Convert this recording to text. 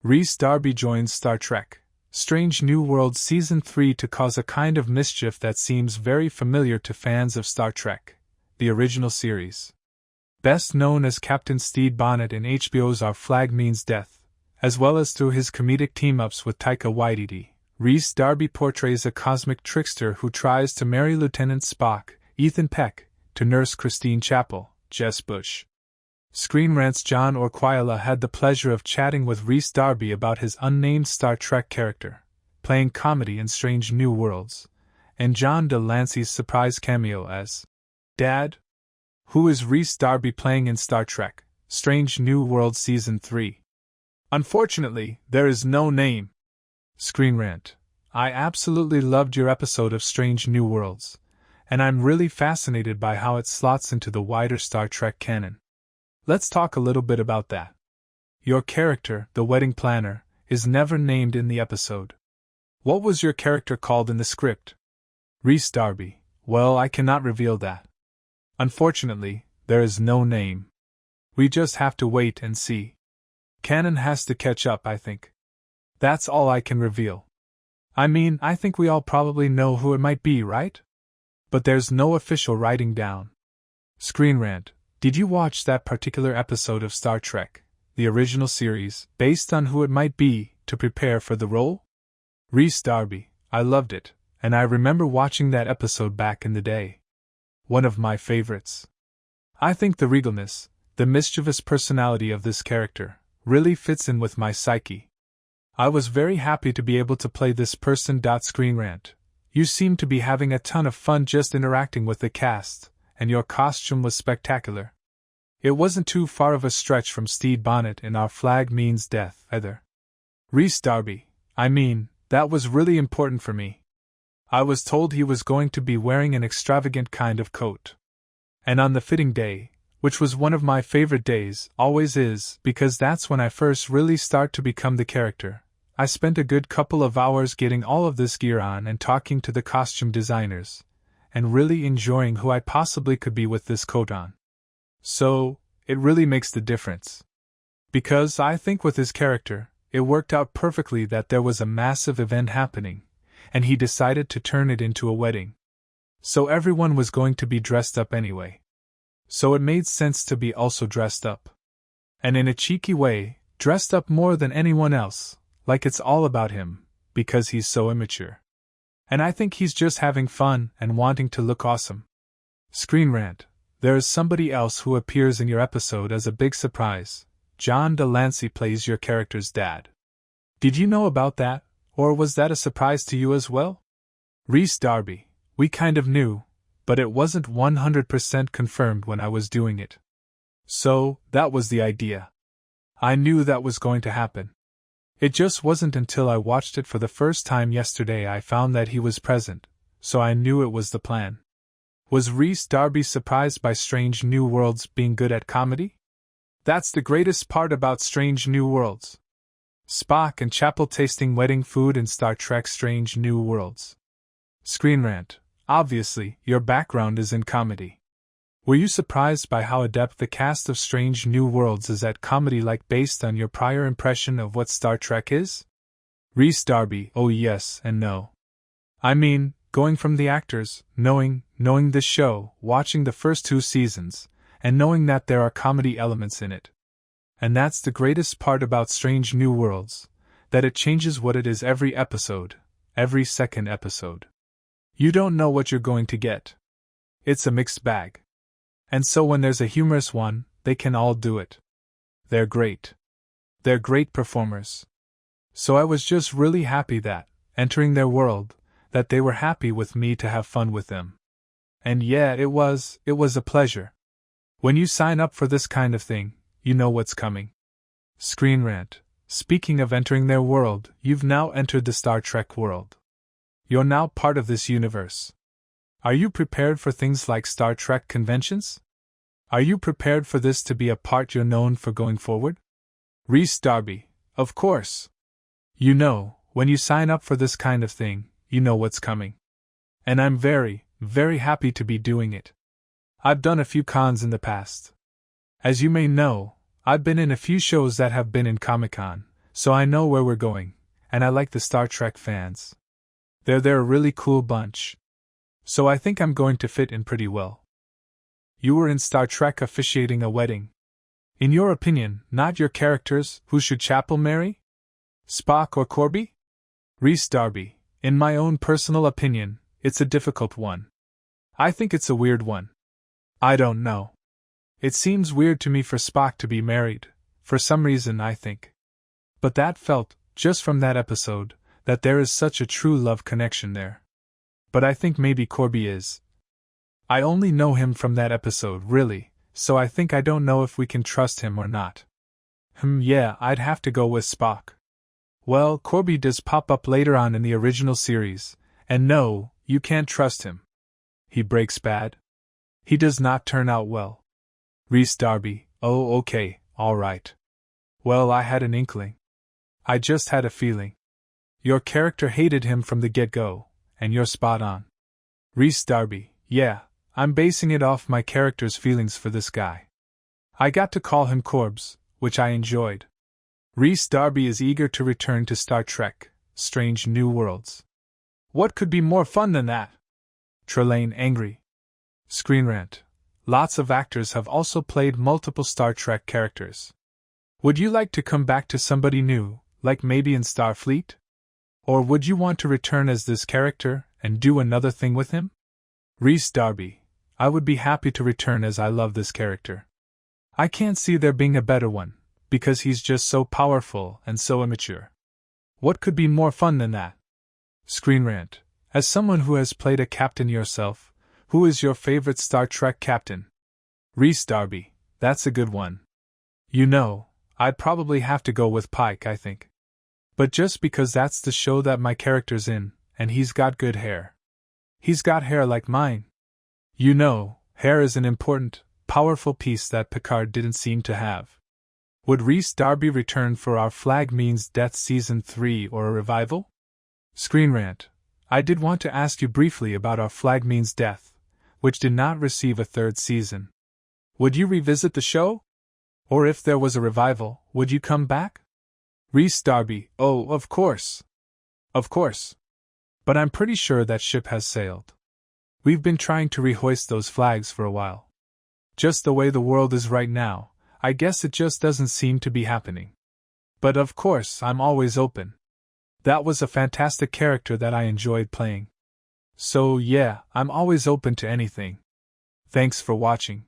Rhys Darby joins Star Trek Strange New Worlds Season 3 to cause a kind of mischief that seems very familiar to fans of Star Trek, the original series. Best known as Captain Stede Bonnet in HBO's Our Flag Means Death, as well as through his comedic team-ups with Taika Waititi, Rhys Darby portrays a cosmic trickster who tries to marry Lieutenant Spock, Ethan Peck, to nurse Christine Chappell, Jess Bush. Screen Rant's John Orquilla had the pleasure of chatting with Rhys Darby about his unnamed Star Trek character, playing comedy in Strange New Worlds, and John DeLancie's surprise cameo as Dad. Who is Rhys Darby playing in Star Trek Strange New Worlds Season 3? Unfortunately, there is no name. Screen Rant: I absolutely loved your episode of Strange New Worlds, and I'm really fascinated by how it slots into the wider Star Trek canon. Let's talk a little bit about that. Your character, the wedding planner, is never named in the episode. What was your character called in the script? Rhys Darby: Well, I cannot reveal that. Unfortunately, there is no name. We just have to wait and see. Canon has to catch up, I think. That's all I can reveal. I mean, I think we all probably know who it might be, right? But there's no official writing down. Screen Rant: Did you watch that particular episode of Star Trek, the original series, based on who it might be, to prepare for the role? Rhys Darby: I loved it, and I remember watching that episode back in the day. One of my favorites. I think the regalness, the mischievous personality of this character, really fits in with my psyche. I was very happy to be able to play this person. Screen Rant: You seem to be having a ton of fun just interacting with the cast, and your costume was spectacular. It wasn't too far of a stretch from Stede Bonnet in Our Flag Means Death, either. Rhys Darby: I mean, that was really important for me. I was told he was going to be wearing an extravagant kind of coat. And on the fitting day, which was one of my favorite days, always is, because that's when I first really start to become the character, I spent a good couple of hours getting all of this gear on and talking to the costume designers, and really enjoying who I possibly could be with this coat on. So, it really makes the difference. Because I think with his character, it worked out perfectly that there was a massive event happening, and he decided to turn it into a wedding. So everyone was going to be dressed up anyway. So it made sense to be also dressed up. And in a cheeky way, dressed up more than anyone else, like it's all about him, because he's so immature. And I think he's just having fun and wanting to look awesome. Screen Rant: There is somebody else who appears in your episode as a big surprise. John DeLancie plays your character's dad. Did you know about that, or was that a surprise to you as well? Rhys Darby: We kind of knew, but it wasn't 100% confirmed when I was doing it. So, that was the idea. I knew that was going to happen. It just wasn't until I watched it for the first time yesterday I found that he was present, so I knew it was the plan. Was Rhys Darby surprised by Strange New Worlds being good at comedy? That's the greatest part about Strange New Worlds. Spock and Chappell tasting wedding food in Star Trek Strange New Worlds. Screen Rant: Obviously, your background is in comedy. Were you surprised by how adept the cast of Strange New Worlds is at comedy, like based on your prior impression of what Star Trek is? Rhys Darby: Oh yes and no. I mean, going from the actors, knowing this show, watching the first 2 seasons, and knowing that there are comedy elements in it. And that's the greatest part about Strange New Worlds, that it changes what it is every episode, every second episode. You don't know what you're going to get. It's a mixed bag. And so when there's a humorous one, they can all do it. They're great. They're great performers. So I was just really happy that, entering their world, that they were happy with me to have fun with them. And yeah, it was a pleasure. When you sign up for this kind of thing, you know what's coming. Screen Rant: Speaking of entering their world, you've now entered the Star Trek world. You're now part of this universe. Are you prepared for things like Star Trek conventions? Are you prepared for this to be a part you're known for going forward? Rhys Darby: Of course. You know, when you sign up for this kind of thing, you know what's coming. And I'm very, very happy to be doing it. I've done a few cons in the past. As you may know, I've been in a few shows that have been in Comic-Con, so I know where we're going, and I like the Star Trek fans. They're a really cool bunch. So I think I'm going to fit in pretty well. You were in Star Trek officiating a wedding. In your opinion, not your characters, who should Chapel marry? Spock or Corby? Rhys Darby, in my own personal opinion, it's a difficult one. I think it's a weird one. I don't know. It seems weird to me for Spock to be married, for some reason, I think. But that felt, just from that episode, that there is such a true love connection there. But I think maybe Corby is. I only know him from that episode, really, so I think I don't know if we can trust him or not. Yeah, I'd have to go with Spock. Well, Corby does pop up later on in the original series, and no, you can't trust him. He breaks bad. He does not turn out well. Rhys Darby, oh okay, alright. Well, I had an inkling. I just had a feeling. Your character hated him from the get-go, and you're spot on. Rhys Darby, yeah, I'm basing it off my character's feelings for this guy. I got to call him Corbs, which I enjoyed. Rhys Darby is eager to return to Star Trek, Strange New Worlds. What could be more fun than that? Trelane angry. Screen Rant. Lots of actors have also played multiple Star Trek characters. Would you like to come back to somebody new, like maybe in Starfleet? Or would you want to return as this character, and do another thing with him? Rhys Darby. I would be happy to return as I love this character. I can't see there being a better one, because he's just so powerful and so immature. What could be more fun than that? Screen Rant. As someone who has played a captain yourself, who is your favorite Star Trek captain? Rhys Darby. That's a good one. You know, I'd probably have to go with Pike, I think. But just because that's the show that my character's in, and he's got good hair. He's got hair like mine. You know, hair is an important, powerful piece that Picard didn't seem to have. Would Rhys Darby return for Our Flag Means Death Season 3 or a revival? Screen Rant. I did want to ask you briefly about Our Flag Means Death, which did not receive a third season. Would you revisit the show? Or if there was a revival, would you come back? Rhys Darby. Oh, of course. Of course. But I'm pretty sure that ship has sailed. We've been trying to rehoist those flags for a while. Just the way the world is right now, I guess it just doesn't seem to be happening. But of course, I'm always open. That was a fantastic character that I enjoyed playing. So yeah, I'm always open to anything. Thanks for watching.